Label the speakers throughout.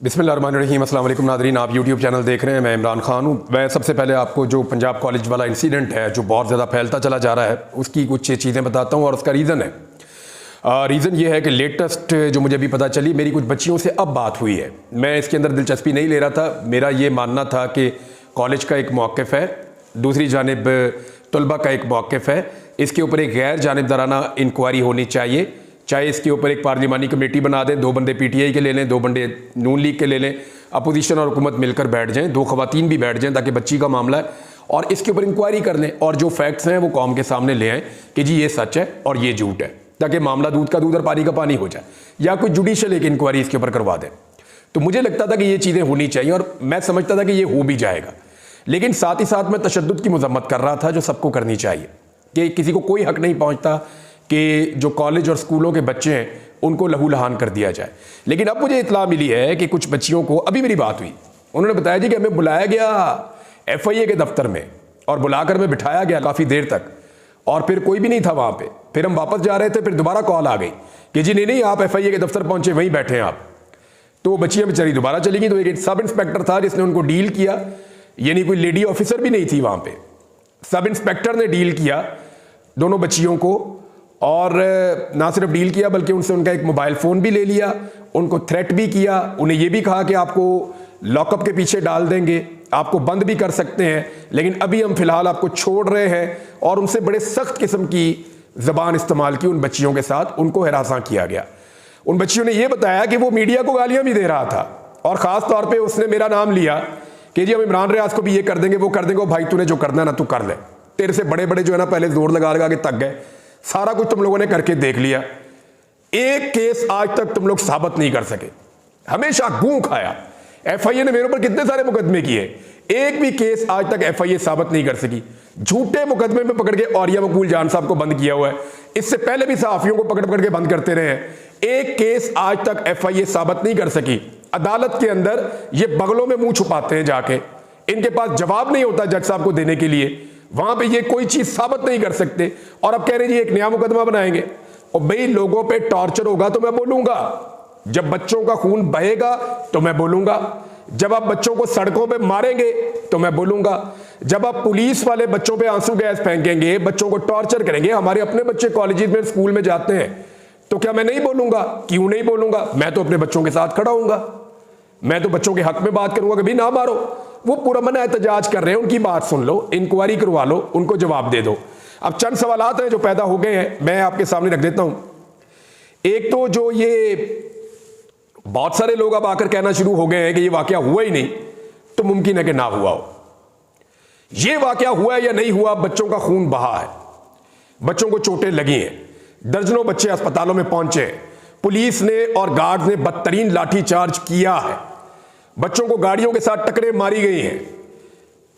Speaker 1: बिस्मिल्लाहिर्रहमानिर्रहीम। अस्सलाम वालेकुम नादरीन, आप यूट्यूब चैनल देख रहे हैं। मैं इमरान खान हूँ। मैं सबसे पहले आपको जो पंजाब कॉलेज वाला इंसिडेंट है जो बहुत ज़्यादा फैलता चला जा रहा है उसकी कुछ चीज़ें बताता हूँ और उसका रीज़न है। रीज़न ये है कि लेटेस्ट जो मुझे अभी पता चली, मेरी कुछ बच्चियों से अब बात हुई है। मैं इसके अंदर दिलचस्पी नहीं ले रहा था। मेरा ये मानना था कि कॉलेज का एक मौक़िफ़ है, दूसरी जानिब तलबा का एक मौक़िफ़ है, इसके ऊपर एक गैर जानिबदाराना इंक्वायरी होनी चाहिए। चाहे इसके ऊपर एक पार्लिमानी कमेटी बना दें, 2 बंदे पीटीआई के ले लें, 2 बंदे नून लीग के ले लें, अपोजिशन और हुकूमत मिलकर बैठ जाएं, 2 खवातीन भी बैठ जाएं ताकि बच्ची का मामला है और इसके ऊपर इंक्वायरी कर लें और जो फैक्ट्स हैं वो कौम के सामने ले आएँ कि जी ये सच है और ये झूठ है, ताकि मामला दूध का दूध और पानी का पानी हो जाए, या कोई जुडिशल एक इंक्वायरी इसके ऊपर करवा दें। तो मुझे लगता था कि ये चीज़ें होनी चाहिए और मैं समझता था कि ये हो भी जाएगा, लेकिन साथ ही साथ मैं तशद्दुद की मजम्मत कर रहा था जो सबको करनी चाहिए, कि किसी को कोई हक नहीं पहुँचता कि जो कॉलेज और स्कूलों के बच्चे हैं उनको लहू लहान कर दिया जाए। लेकिन अब मुझे इत्तला मिली है कि कुछ बच्चियों को, अभी मेरी बात हुई, उन्होंने बताया जी कि हमें बुलाया गया FIA के दफ्तर में और बुलाकर में बिठाया गया काफ़ी देर तक और फिर कोई भी नहीं था वहाँ पे। फिर हम वापस जा रहे थे, फिर दोबारा कॉल आ गई कि जी नहीं आप FIA के दफ्तर पहुँचे, वहीं बैठे हैं आप। तो वो बच्चियाँ बेचारी दोबारा चली गई। तो एक सब इंस्पेक्टर था जिसने उनको डील किया, यानी कोई लेडी ऑफिसर भी नहीं थी वहाँ पे, सब इंस्पेक्टर ने डील किया दोनों बच्चियों को, और ना सिर्फ डील किया बल्कि उनसे उनका एक मोबाइल फ़ोन भी ले लिया, उनको थ्रेट भी किया, उन्हें यह भी कहा कि आपको लॉकअप के पीछे डाल देंगे, आपको बंद भी कर सकते हैं, लेकिन अभी हम फिलहाल आपको छोड़ रहे हैं। और उनसे बड़े सख्त किस्म की ज़बान इस्तेमाल की उन बच्चियों के साथ, उनको हिरासा किया गया। उन बच्चियों ने यह बताया कि वो मीडिया को गालियाँ भी दे रहा था और ख़ास तौर पर उसने मेरा नाम लिया कि जी हम इमरान रियाज को भी ये कर देंगे वो कर देंगे, वो भाई तूने जो करना ना तू कर ले, तेरे से बड़े बड़े जो है ना पहले जोर लगा लगा के थक गए, सारा कुछ तुम लोगों ने करके देख लिया, एक केस आज तक तुम लोग साबित नहीं कर सके, हमेशा गूं खाया। FIA ने मेरे ऊपर कितने सारे मुकदमे किए, एक भी केस आज तक FIA साबित नहीं कर सकी। झूठे मुकदमे में पकड़ के औरिया मकबूल जान साहब को बंद किया हुआ है, इससे पहले भी सहाफियों को पकड़ पकड़ के बंद करते रहे हैं, एक केस आज तक FIA साबित नहीं कर सकी। अदालत के अंदर ये बगलों में मुंह छुपाते हैं जाके, इनके पास जवाब नहीं होता जज साहब को देने के लिए, वहां पे ये कोई चीज साबित नहीं कर सकते और अब कह रहे जी एक नया मुकदमा बनाएंगे। और भाई लोगों पे टॉर्चर होगा तो मैं बोलूंगा, जब बच्चों का खून बहेगा तो मैं बोलूंगा, जब आप बच्चों को सड़कों पे मारेंगे तो मैं बोलूंगा, जब आप पुलिस वाले बच्चों पे आंसू गैस फेंकेंगे, बच्चों को टॉर्चर करेंगे। हमारे अपने बच्चे कॉलेज में स्कूल में जाते हैं, तो क्या मैं नहीं बोलूंगा? क्यों नहीं बोलूंगा? मैं तो अपने बच्चों के साथ खड़ा हूंगा, मैं तो बच्चों के हक में बात करूंगा कि भाई ना मारो। वो पूरा मना एहतजाज कर रहे हैं, उनकी बात सुन लो, इंक्वायरी करवा लो, उनको जवाब दे दो। अब चंद सवालात हैं जो पैदा हो गए हैं, मैं आपके सामने रख देता हूं। एक तो जो ये बहुत सारे लोग अब आकर कहना शुरू हो गए हैं कि ये वाकया हुआ ही नहीं, तो मुमकिन है कि ना हुआ हो। ये वाकया हुआ है या नहीं हुआ, बच्चों का खून बहा है, बच्चों को चोटें लगी हैं, दर्जनों बच्चे अस्पतालों में पहुंचे हैं, पुलिस ने और गार्ड्स ने बदतरीन लाठीचार्ज किया है, बच्चों को गाड़ियों के साथ टक्करें मारी गई हैं,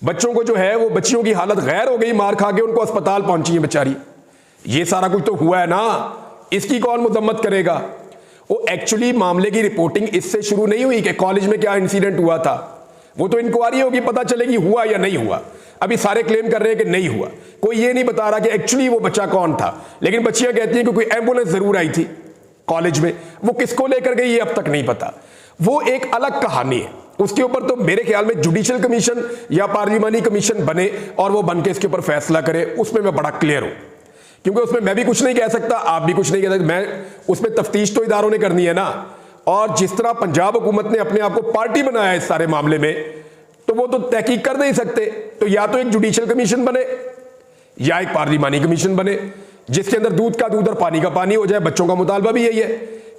Speaker 1: बच्चों को जो है वो बच्चियों की हालत गैर हो गई, मार खा के उनको अस्पताल पहुंची है बेचारी। ये सारा कुछ तो हुआ है ना, इसकी कौन मजम्मत करेगा? वो एक्चुअली मामले की रिपोर्टिंग इससे शुरू नहीं हुई कि कॉलेज में क्या इंसिडेंट हुआ था, वो तो इंक्वायरी होगी, पता चलेगी हुआ या नहीं हुआ। अभी सारे क्लेम कर रहे हैं कि नहीं हुआ, कोई ये नहीं बता रहा कि एक्चुअली वो बच्चा कौन था, लेकिन बच्चियां कहती हैं कि कोई एम्बुलेंस जरूर आई थी कॉलेज में, वो किसको लेकर गई ये अब तक नहीं पता। वो एक अलग कहानी है, उसके ऊपर तो मेरे ख्याल में जुडिशियल कमीशन या पार्लिमानी कमीशन बने और वो बन के इसके ऊपर फैसला करे, उसमें मैं बड़ा क्लियर हूं, क्योंकि उसमें मैं भी कुछ नहीं कह सकता, आप भी कुछ नहीं कह सकते, मैं उसमें तफ्तीश तो इदारों ने करनी है ना। और जिस तरह पंजाब हुकूमत ने अपने आप को पार्टी बनाया है इस सारे मामले में, तो वो तो तहकीक कर नहीं सकते। तो या तो एक जुडिशियल कमीशन बने या एक पार्लिमानी कमीशन बने, जिसके अंदर दूध का दूध और पानी का पानी हो जाए। बच्चों का मुतालबा भी यही है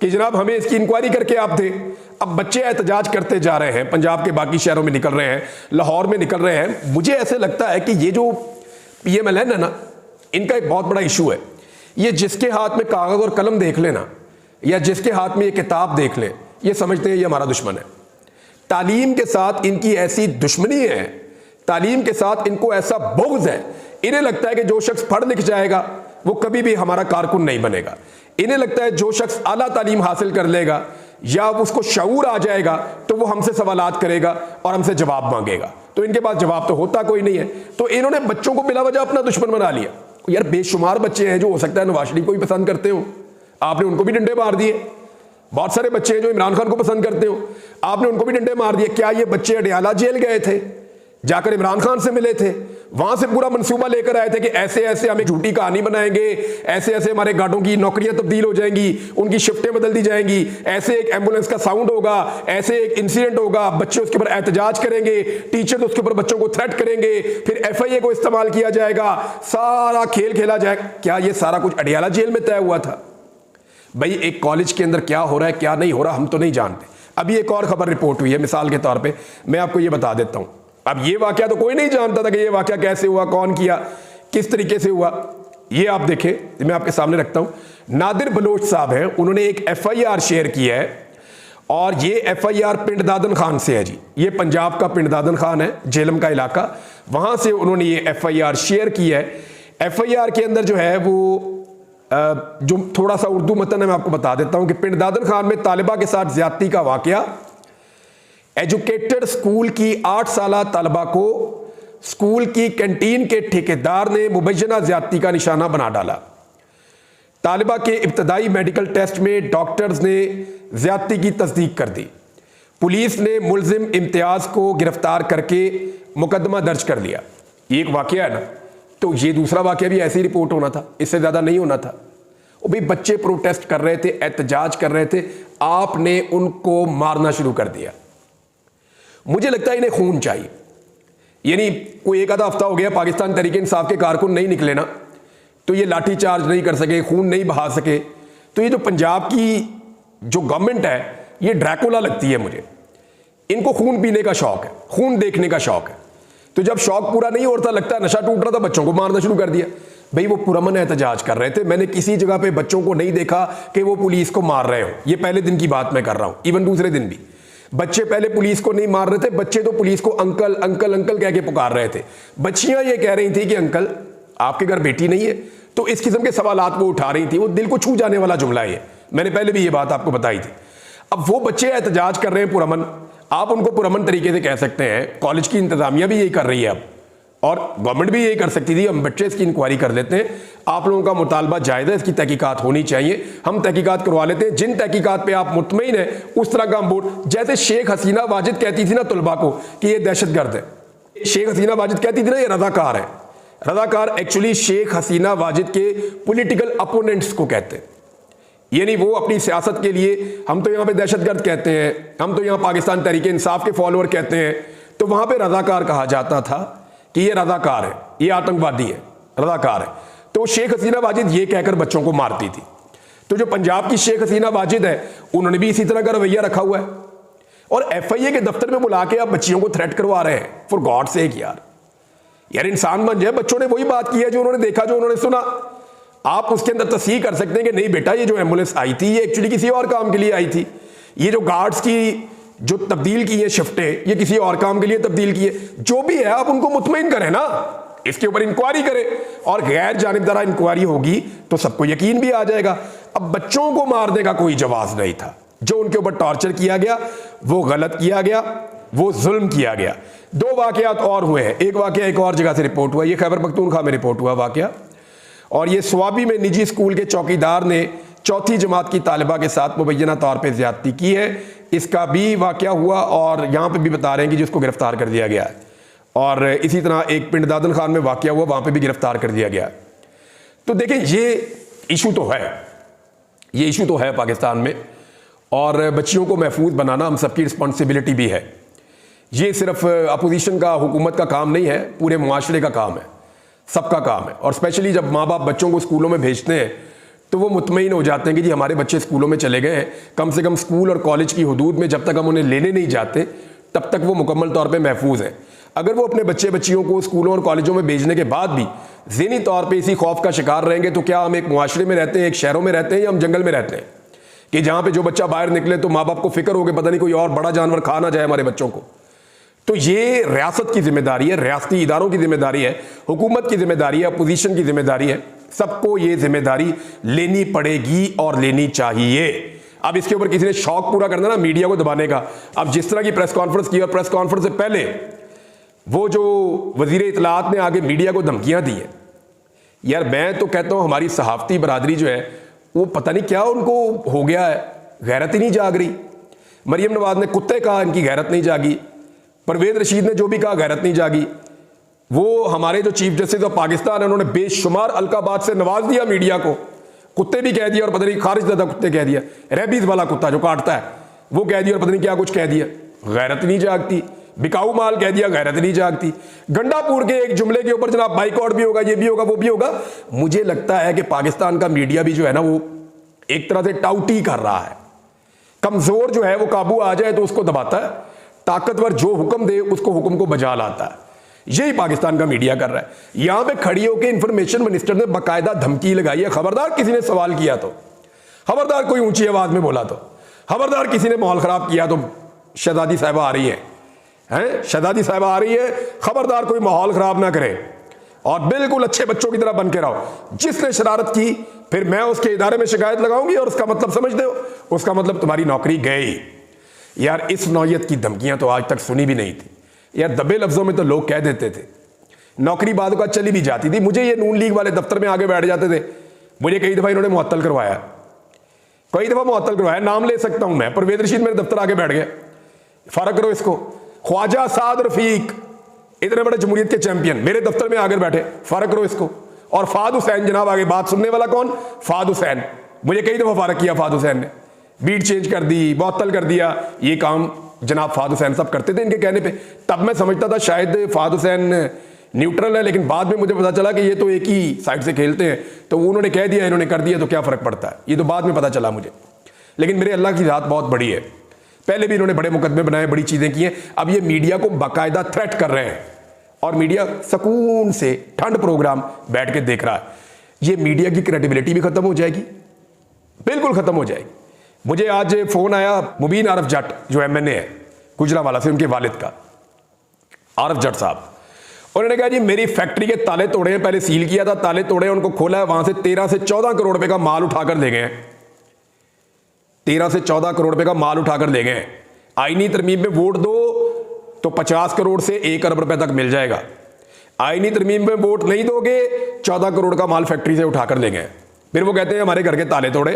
Speaker 1: कि जनाब हमें इसकी इंक्वायरी करके आप दें। अब बच्चे एहतजाज करते जा रहे हैं, पंजाब के बाकी शहरों में निकल रहे हैं, लाहौर में निकल रहे हैं। मुझे ऐसे लगता है कि ये जो PMLN है ना, इनका एक बहुत बड़ा इशू है। ये जिसके हाथ में कागज और कलम देख लेना या जिसके हाथ में ये किताब देख ले, ये समझते हैं ये हमारा दुश्मन है। तालीम के साथ इनकी ऐसी दुश्मनी है, तालीम के साथ इनको ऐसा बुग़्ज़ है, इन्हें लगता है कि जो शख्स पढ़ लिख जाएगा वो कभी भी हमारा कारकुन नहीं बनेगा। इन्हें लगता है जो शख्स आला तालीम हासिल कर लेगा या उसको शऊर आ जाएगा तो वो हमसे सवालात करेगा और हमसे जवाब मांगेगा, तो इनके पास जवाब तो होता कोई नहीं है। तो इन्होंने बच्चों को बिला वजह अपना दुश्मन बना लिया। यार बेशुमार बच्चे हैं जो हो सकता है नवाज शरीफ को भी पसंद करते हो, आपने उनको भी डंडे मार दिए, बहुत सारे बच्चे हैं जो इमरान खान को पसंद करते हो, आपने उनको भी डंडे मार दिए। क्या ये बच्चे अडियाला जेल गए थे, जाकर इमरान खान से मिले थे, वहां से पूरा मंसूबा लेकर आए थे कि ऐसे ऐसे हम एक झूठी कहानी बनाएंगे, ऐसे ऐसे हमारे गार्डों की नौकरियां तब्दील हो जाएंगी, उनकी शिफ्टें बदल दी जाएंगी, ऐसे एक एम्बुलेंस का साउंड होगा, ऐसे एक इंसिडेंट होगा, बच्चे उसके ऊपर एहतजाज करेंगे, टीचर उसके ऊपर बच्चों को थ्रेट करेंगे, फिर FIA को इस्तेमाल किया जाएगा, सारा खेल खेला जाएगा। क्या ये सारा कुछ अडियाला जेल में तय हुआ था? भाई एक कॉलेज के अंदर क्या हो रहा है क्या नहीं हो रहा हम तो नहीं जानते। अभी एक और खबर रिपोर्ट हुई है, मिसाल के तौर पे मैं आपको ये बता देता हूं। अब ये वाकया तो कोई नहीं जानता था कि ये वाकया कैसे हुआ, कौन किया, किस तरीके से हुआ। ये आप देखें, मैं आपके सामने रखता हूं। नादिर बलोच साहब हैं, उन्होंने एक FIR शेयर किया है और ये FIR पिंड दादन खान से है जी। ये पंजाब का पिंड दादन खान है, झेलम का इलाका, वहां से उन्होंने ये FIR शेयर किया है। FIR के अंदर जो है वो जो थोड़ा सा उर्दू मतन है मैं आपको बता देता हूं कि पिंड दादन खान में तालिबा के साथ ज्यादती का वाकया। एजुकेटेड स्कूल की 8 साला तालिबा को स्कूल की कैंटीन के ठेकेदार ने मुबैना ज्यादती का निशाना बना डाला। तालिबा के इब्तदाई मेडिकल टेस्ट में डॉक्टर्स ने ज्यादती की तस्दीक कर दी। पुलिस ने मुलजिम इम्तियाज को गिरफ्तार करके मुकदमा दर्ज कर लिया। ये एक वाकया है ना, तो ये दूसरा वाकया भी ऐसे ही रिपोर्ट होना था, इससे ज्यादा नहीं होना था। वो भी बच्चे प्रोटेस्ट कर रहे थे, एहतजाज कर रहे थे, आपने उनको मारना शुरू कर दिया। मुझे लगता है इन्हें खून चाहिए। यानी कोई एक आधा हफ्ता हो गया पाकिस्तान तहरीक इंसाफ के कारकुन नहीं निकले ना, तो ये लाठी चार्ज नहीं कर सके, खून नहीं बहा सके। तो ये जो पंजाब की जो गवर्नमेंट है ये ड्रैकुला लगती है मुझे। इनको खून पीने का शौक है, खून देखने का शौक है। तो जब शौक पूरा नहीं होता, लगता है नशा टूट रहा था, बच्चों को मारना शुरू कर दिया। भाई वो पुरअमन एहतजाज कर रहे थे, मैंने किसी जगह पे बच्चों को नहीं देखा कि वो पुलिस को मार रहे हो। ये पहले दिन की बात मैं कर रहा हूं, इवन दूसरे दिन भी बच्चे पहले पुलिस को नहीं मार रहे थे, बच्चे तो पुलिस को अंकल अंकल अंकल कह के पुकार रहे थे। बच्चियां ये कह रही थी कि अंकल आपके घर बेटी नहीं है, तो इस किस्म के सवालात वो उठा रही थी। वो दिल को छू जाने वाला जुमला है, मैंने पहले भी ये बात आपको बताई थी। अब वो बच्चे एहतजाज कर रहे हैं पुरअमन, आप उनको पुरअमन तरीके से कह सकते हैं। कॉलेज की इंतजामिया भी यही कर रही है अब, और गवर्नमेंट भी यही कर सकती थी। हम बच्चे इसकी इंक्वायरी कर लेते हैं, आप लोगों का मुतालबा जायज़ है, इसकी तहकीकात होनी चाहिए, हम तहकीकात करवा लेते हैं। जिन तहकीकात पे आप मुतमईन हैं उस तरह का हम बोर्ड, जैसे शेख हसीना वाजिद कहती थी ना तलबा को कि ये दहशतगर्द है। शेख हसीना वाजिद कहती थी ना ये रजाकार है। रजाकार एक्चुअली शेख हसीना वाजिद के पॉलिटिकल अपोनेंट्स को कहते हैं। यानी वो अपनी सियासत के लिए, हम तो यहाँ पे दहशतगर्द कहते हैं, हम तो यहाँ पाकिस्तान तहरीक इंसाफ के फॉलोअर कहते हैं, तो वहां पे रजाकार कहा जाता था कि ये रजाकार है, ये आतंकवादी है, रजाकार है। तो शेख हसीना वाजिद ये कहकर बच्चों को मारती थी। तो जो पंजाब की शेख हसीना वाजिद है उन्होंने भी इसी तरह का रवैया रखा हुआ है, और FIA के दफ्तर में बुला के आप बच्चियों को थ्रेट करवा रहे हैं। फॉर गॉड सेक यार इंसान बन जाए। बच्चों ने वही बात की है जो उन्होंने देखा, जो उन्होंने सुना। आप उसके अंदर तस्दीक कर सकते हैं कि नहीं बेटा, ये जो एम्बुलेंस आई थी ये एक्चुअली किसी और काम के लिए आई थी, ये जो गार्ड्स की जो तब्दील की है शिफ्टें, ये किसी और काम के लिए तब्दील की है। जो भी है आप उनको मुतमईन करें ना, इसके ऊपर इंक्वायरी करें, और गैर जानिबदारा इंक्वायरी होगी तो सबको यकीन भी आ जाएगा। अब बच्चों को मारने का कोई जवाब नहीं था। जो उनके ऊपर टॉर्चर किया गया वो गलत किया गया, वो जुल्म किया गया। 2 वाकयात और हुए हैं। एक वाकया एक और जगह से रिपोर्ट हुआ, ये खैबर पख्तूनख्वा में रिपोर्ट हुआ वाकया, और ये स्वाबी में निजी स्कूल के चौकीदार ने 4वीं जमात की तालिबा के साथ मुबैना तौर पर ज्यादती की है। इसका भी वाकया हुआ, और यहाँ पे भी बता रहे हैं कि जिसको गिरफ्तार कर दिया गया है। और इसी तरह एक पिंड दादन खान में वाकया हुआ, वहां पे भी गिरफ्तार कर दिया गया। तो देखें ये इशू तो है, ये इशू तो है पाकिस्तान में, और बच्चियों को महफूज बनाना हम सबकी रिस्पॉन्सिबिलिटी भी है। ये सिर्फ अपोजिशन का, हुकूमत का काम नहीं है, पूरे मुआशरे का काम है, सबका काम है। और स्पेशली जब माँ बाप बच्चों को स्कूलों में भेजते हैं तो वो मुतमईन हो जाते हैं कि जी हमारे बच्चे स्कूलों में चले गए हैं, कम से कम स्कूल और कॉलेज की हदूद में जब तक हम उन्हें लेने नहीं जाते तब तक वो मुकम्मल तौर पे महफूज हैं। अगर वो अपने बच्चे बच्चियों को स्कूलों और कॉलेजों में भेजने के बाद भी ज़हनी तौर पे इसी खौफ का शिकार रहेंगे, तो क्या हम एक मुआशरे में रहते हैं, एक शहरों में रहते हैं, या हम जंगल में रहते हैं कि जहाँ पे जो बच्चा बाहर निकले तो माँ बाप को फिक्र हो गया पता नहीं कोई और बड़ा जानवर खा ना जाए हमारे बच्चों को। तो ये रियासत की जिम्मेदारी है, रियासती इदारों की जिम्मेदारी है, हुकूमत की जिम्मेदारी है, अपोजिशन की जिम्मेदारी है। सबको ये जिम्मेदारी लेनी पड़ेगी और लेनी चाहिए। अब इसके ऊपर किसी ने शौक पूरा करना ना मीडिया को दबाने का, अब जिस तरह की प्रेस कॉन्फ्रेंस की, और प्रेस कॉन्फ्रेंस से पहले वो जो वजीर इत्तलात ने आगे मीडिया को धमकियां दी है, यार मैं तो कहता हूं हमारी सहाफती बरादरी जो है वो पता नहीं क्या उनको हो गया है, गैरत ही नहीं जाग रही। मरियम नवाज ने कुत्ते कहा, इनकी गैरत नहीं जागी। परवेज रशीद ने जो भी कहा, गैरत नहीं जागी। वो हमारे जो चीफ जस्टिस ऑफ पाकिस्तान है, उन्होंने बेशुमार अलकाबात से नवाज दिया मीडिया को, कुत्ते भी कह दिया और पता नहीं खारिज दादा कुत्ते कह दिया, रेबीज वाला कुत्ता जो काटता है वो कह दिया और पता नहीं क्या कुछ कह दिया, गैरत नहीं जागती। बिकाऊ माल कह दिया, गैरत नहीं जागती। गंडापुर के एक जुमले के ऊपर जनाब बाइकआउट भी होगा, ये भी होगा, वो भी होगा। मुझे लगता है कि पाकिस्तान का मीडिया भी जो है ना, वो एक तरह से टाउटी कर रहा है। कमजोर जो है वो काबू आ जाए तो उसको दबाता है, ताकतवर जो हुक्म दे उसको हुक्म को बजा लाता है। यही पाकिस्तान का मीडिया कर रहा है। यहां पे खड़ी होकर इंफॉर्मेशन मिनिस्टर ने बाकायदा धमकी लगाई है, खबरदार किसी ने सवाल किया तो, खबरदार कोई ऊंची आवाज में बोला तो, खबरदार किसी ने माहौल खराब किया तो शहजादी साहिबा आ रही हैं, शहजादी साहिबा आ रही है, खबरदार कोई माहौल खराब ना करे और बिल्कुल अच्छे बच्चों की तरह बन के रहो। जिसने शरारत की फिर मैं उसके इदारे में शिकायत लगाऊंगी और उसका मतलब समझ दो, उसका मतलब तुम्हारी नौकरी गई। यार इस नौयत की धमकियां तो आज तक सुनी भी नहीं थी। यार दबे लफ्जों में तो लोग कह देते थे, नौकरी बाद का चली भी जाती थी। मुझे ये नून लीग वाले दफ्तर में आगे बैठ जाते थे, मुझे कई दफा इन्होंने मुअत्तल करवाया, कई दफा मुअत्तल करवाया, नाम ले सकता हूं मैं। परवेज रशीद मेरे दफ्तर आगे बैठ गया, फर्क करो इसको। ख्वाजा साद रफीक, इतने बड़े जमहूरियत के चैंपियन, मेरे दफ्तर में आकर बैठे, फर्क करो इसको। और फाद हुसैन जनाब आगे, बात सुनने वाला कौन? फाद हुसैन। मुझे कई दफा फारक किया फाद हुसैन ने, बीट चेंज कर दी, मुअत्तल कर दिया। ये काम जनाब फाद हुसैन सब करते थे इनके कहने पे। तब मैं समझता था शायद फाद हुसैन न्यूट्रल है, लेकिन बाद में मुझे पता चला कि ये तो एक ही साइड से खेलते हैं, तो उन्होंने कह दिया इन्होंने कर दिया तो क्या फर्क पड़ता है, ये तो बाद में पता चला मुझे। लेकिन मेरे अल्लाह की ज़ात बहुत बड़ी है, पहले भी इन्होंने बड़े मुकदमे बनाए, बड़ी चीजें की हैं। अब ये मीडिया को बाकायदा थ्रेट कर रहे हैं और मीडिया सुकून से ठंड प्रोग्राम बैठ के देख रहा है। ये मीडिया की क्रेडिबिलिटी भी खत्म हो जाएगी, बिल्कुल खत्म हो जाएगी। मुझे आज फोन आया मुबीन आरफ जट जो MNA है गुजरांवाला से, उनके वालिद का, आरफ जट साहब। उन्होंने कहा जी मेरी फैक्ट्री के ताले तोड़े हैं, पहले सील किया था, ताले तोड़े, उनको खोला है, वहां से 13 से 14 करोड़ रुपए का माल उठाकर ले गए हैं। 13 से 14 करोड़ रुपए का माल उठाकर ले गए। आईनी तरमीम में वोट दो तो 50 करोड़ से 1 अरब रुपए तक मिल जाएगा। आईनी तरमीम में वोट नहीं दोगे 14 करोड़ का माल फैक्ट्री से उठाकर ले गए। फिर वो कहते हैं हमारे घर के ताले तोड़े,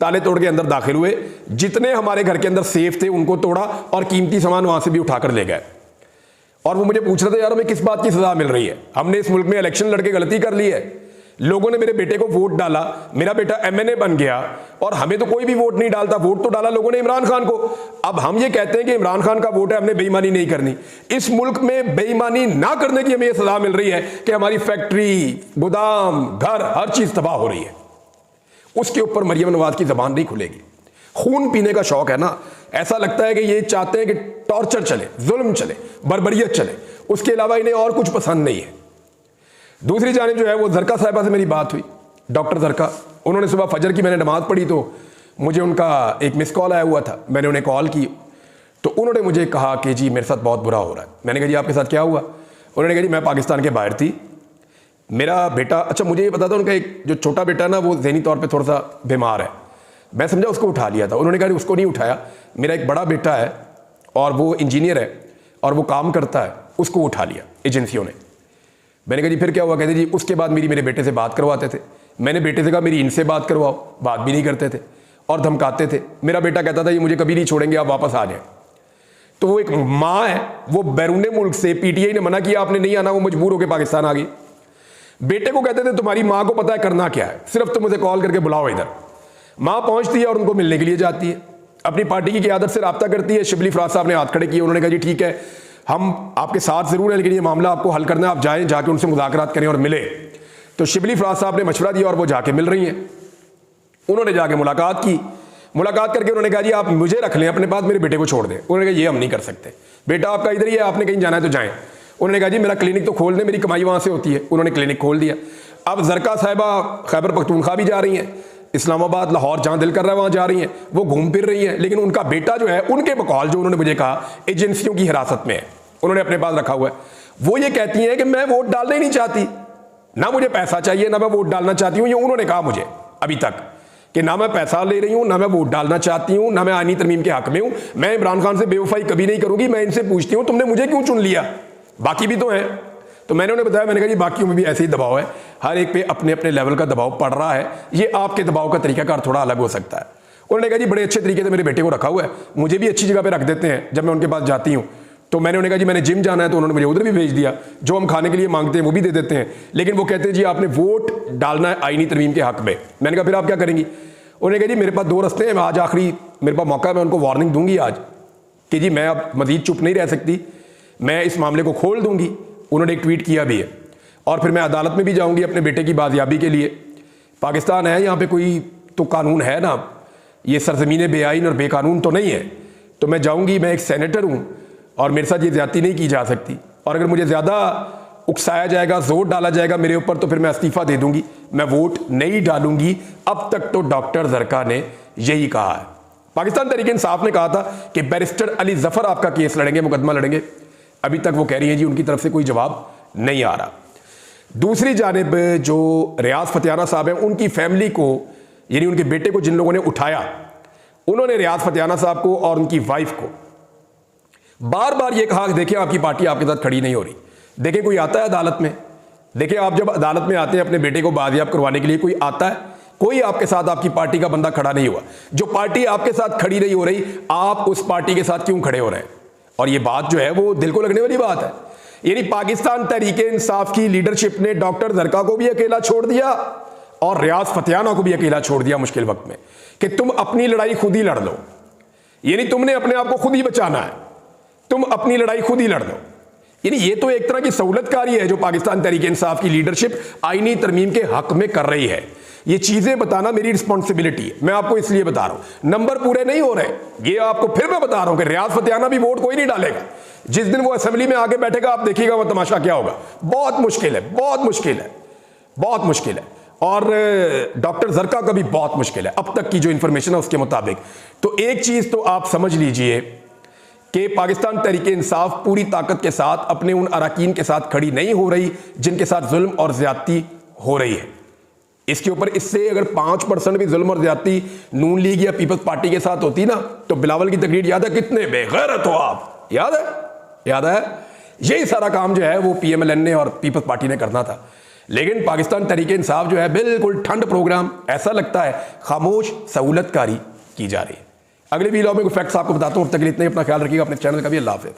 Speaker 1: ताले तोड़ के अंदर दाखिल हुए, जितने हमारे घर के अंदर सेफ थे उनको तोड़ा और कीमती सामान वहां से भी उठाकर ले गए। और वो मुझे पूछ रहे थे यार हमें किस बात की सजा मिल रही है, हमने इस मुल्क में इलेक्शन लड़के गलती कर ली है, लोगों ने मेरे बेटे को वोट डाला, मेरा बेटा MNA बन गया और हमें तो कोई भी वोट नहीं डालता, वोट तो डाला लोगों ने इमरान खान को। अब हम ये कहते हैं कि इमरान खान का वोट है, हमने बेईमानी नहीं करनी। इस मुल्क में बेईमानी ना करने की हमें यह सजा मिल रही है कि हमारी फैक्ट्री, गोदाम, घर, हर चीज तबाह हो रही है। उसके ऊपर मरियम नवाज की जबान नहीं खुलेगी। खून पीने का शौक है ना, ऐसा लगता है कि ये चाहते हैं कि टॉर्चर चले, जुल्म चले, बर्बरियत चले, उसके अलावा इन्हें और कुछ पसंद नहीं है। दूसरी जानिब जो है वो जरका साहिबा से मेरी बात हुई, डॉक्टर जरका। उन्होंने सुबह फजर की मैंने नमाज पढ़ी तो मुझे उनका एक मिस कॉल आया हुआ था, मैंने उन्हें कॉल की तो उन्होंने मुझे कहा कि जी मेरे साथ बहुत बुरा हो रहा है। मैंने कहा जी आपके साथ क्या हुआ? उन्होंने कहा जी मैं पाकिस्तान के बाहर थी, मेरा बेटा, अच्छा मुझे ये पता था उनका एक जो छोटा बेटा ना वो ज़हनी तौर पे थोड़ा सा बीमार है, मैं समझा उसको उठा लिया था। उन्होंने कहा उसको नहीं उठाया, मेरा एक बड़ा बेटा है और वो इंजीनियर है और वो काम करता है, उसको उठा लिया एजेंसियों ने। मैंने कहा जी फिर क्या हुआ? कहते जी उसके बाद मेरे बेटे से बात करवाते थे। मैंने बेटे से कहा मेरी इनसे बात करवाओ, बात भी नहीं करते थे और धमकाते थे। मेरा बेटा कहता था ये मुझे कभी नहीं छोड़ेंगे, आप वापस आ जाएं। तो वो एक माँ है, वो बैरून मुल्क से, PTI ने मना किया आपने नहीं आना, वो मजबूर होकर पाकिस्तान आ गई। बेटे को कहते थे तुम्हारी माँ को पता है करना क्या है, सिर्फ तुम मुझे कॉल करके बुलाओ इधर। माँ पहुंचती है और उनको मिलने के लिए जाती है, अपनी पार्टी की क़यादत से रब्ता करती है। शिबली फराज साहब ने हाथ खड़े किए, उन्होंने कहा जी ठीक है हम आपके साथ जरूर हैं, लेकिन ये मामला आपको हल करना है, आप जाएं, जाके उनसे मुज़ाकरात करें और मिले। तो शिबली फराज साहब ने मशवरा दिया और वो जाके मिल रही हैं। उन्होंने जाके मुलाकात की, मुलाकात करके उन्होंने कहा जी आप मुझे रख लें अपने पास, मेरे बेटे को छोड़ दें। उन्होंने कहा ये हम नहीं कर सकते, बेटा आपका इधर ही है, आपने कहीं जाना है तो जाएं। उन्होंने कहा जी मेरा क्लिनिक तो खोल दें, मेरी कमाई वहां से होती है। उन्होंने क्लिनिक खोल दिया। अब जरका साहिबा खैबर पख्तूनख्वा भी जा रही हैं, इस्लामाबाद, लाहौर, जहां दिल कर रहा है वहां जा रही हैं, वो घूम फिर रही हैं। लेकिन उनका बेटा जो है, उनके बकौल जो उन्होंने मुझे कहा, एजेंसियों की हिरासत में है, उन्होंने अपने पास रखा हुआ है। वो ये कहती हैं कि मैं वोट डालना ही नहीं चाहती, ना मुझे पैसा चाहिए, ना मैं वोट डालना चाहती हूँ। ये उन्होंने कहा मुझे अभी तक कि ना मैं पैसा ले रही हूँ, ना मैं वोट डालना चाहती हूँ, ना मैं आईनी तरमीम के हक में हूँ। मैं इमरान खान से बेवफाई कभी नहीं करूंगी। मैं इनसे पूछती हूँ तुमने मुझे क्यों चुन लिया, बाकी भी तो हैं। तो मैंने उन्हें बताया, मैंने कहा जी बाकियों में भी ऐसे ही दबाव है, हर एक पे अपने अपने लेवल का दबाव पड़ रहा है, ये आपके दबाव का तरीकाकार थोड़ा अलग हो सकता है। उन्होंने कहा जी बड़े अच्छे तरीके से मेरे बेटे को रखा हुआ है, मुझे भी अच्छी जगह पे रख देते हैं जब मैं उनके पास जाती हूँ। तो मैंने उन्हें कहा जी मैंने जिम जाना है, तो उन्होंने मुझे उधर भी भेज दिया, जो हम खाने के लिए मांगते हैं वो भी दे देते हैं। लेकिन वो कहते हैं जी आपने वोट डालना है आईनी तरमीम के हक में। मैंने कहा फिर आप क्या करेंगी? उन्होंने कहा जी मेरे पास 2 रास्ते हैं, आज आखिरी मेरे पास मौका है, मैं उनको वार्निंग दूंगी आज कि जी मैं अब मजीद चुप नहीं रह सकती, मैं इस मामले को खोल दूंगी। उन्होंने एक ट्वीट किया भी है, और फिर मैं अदालत में भी जाऊंगी अपने बेटे की बाजियाबी के लिए। पाकिस्तान है, यहाँ पे कोई तो कानून है ना, ये सरजमीन बेआईन और बेकानून तो नहीं है। तो मैं जाऊंगी, मैं एक सेनेटर हूँ और मेरे साथ ये ज्यादती नहीं की जा सकती, और अगर मुझे ज़्यादा उकसाया जाएगा, जोर डाला जाएगा मेरे ऊपर, तो फिर मैं इस्तीफ़ा दे दूंगी, मैं वोट नहीं डालूंगी। अब तक तो डॉक्टर जरका ने यही कहा है। पाकिस्तान तहरीक इंसाफ ने कहा था कि बैरिस्टर अली जफर आपका केस लड़ेंगे, मुकदमा लड़ेंगे। अभी तक वो कह रही हैं जी उनकी तरफ से कोई जवाब नहीं आ रहा। दूसरी जानिब जो रियाज फतियाना साहब हैं, उनकी फैमिली को, यानी उनके बेटे को जिन लोगों ने उठाया, उन्होंने रियाज फतियाना साहब को और उनकी वाइफ को बार बार ये कहा कि देखिए आपकी पार्टी आपके साथ खड़ी नहीं हो रही। देखिए कोई आता है अदालत में, देखिए आप जब अदालत में आते हैं अपने बेटे को बाजियाब करवाने के लिए, कोई आता है, कोई आपके साथ आपकी पार्टी का बंदा खड़ा नहीं हुआ। जो पार्टी आपके साथ खड़ी नहीं हो रही, आप उस पार्टी के साथ क्यों खड़े हो रहे हैं? और ये बात जो है वो दिल को लगने वाली बात है। यानी पाकिस्तान तहरीक इंसाफ की लीडरशिप ने डॉक्टर जरका को भी अकेला छोड़ दिया और रियाज फतियाना को भी अकेला छोड़ दिया मुश्किल वक्त में, कि तुम अपनी लड़ाई खुद ही लड़ लो। यानी तुमने अपने आप को खुद ही बचाना है, तुम अपनी लड़ाई खुद ही लड़ लो। यानी ये तो एक तरह की सहूलतकारी है जो पाकिस्तान तहरीक इंसाफ की लीडरशिप आईनी तरमीम के हक में कर रही है। ये चीजें बताना मेरी रिस्पॉन्सिबिलिटी है, मैं आपको इसलिए बता रहा हूं। नंबर पूरे नहीं हो रहे, ये आपको फिर मैं बता रहा हूं कि रियाज फतियाना भी वोट कोई नहीं डालेगा। जिस दिन वो असेंबली में आके बैठेगा, आप देखिएगा वो तमाशा क्या होगा। बहुत मुश्किल है, बहुत मुश्किल है, बहुत मुश्किल है। और डॉक्टर जरका का भी बहुत मुश्किल है अब तक की जो इंफॉर्मेशन है उसके मुताबिक। तो एक चीज तो आप समझ लीजिए कि पाकिस्तान तहरीक इंसाफ पूरी ताकत के साथ अपने उन अरकान के साथ खड़ी नहीं हो रही जिनके साथ जुल्म और ज्यादती हो रही है। इसके ऊपर इससे अगर 5% भी जुल्म और ज्यादती नून लीग या पीपल्स पार्टी के साथ होती ना, तो बिलावल की तकरीर याद है, कितने बेगैरत हो आप, याद है, याद है। यही सारा काम जो है वो PMLN ने और पीपल्स पार्टी ने करना था। लेकिन पाकिस्तान तहरीक इंसाफ जो है बिल्कुल ठंड प्रोग्राम, ऐसा लगता है खामोश सहूलतकारी की जा रही है। अगले वीडियो में कुछ फैक्ट्स आपको बताता हूं। अब तक के लिए इतना ही, अपना ख्याल रखिएगा, अपने चैनल का भी। अल्लाह हाफिज़।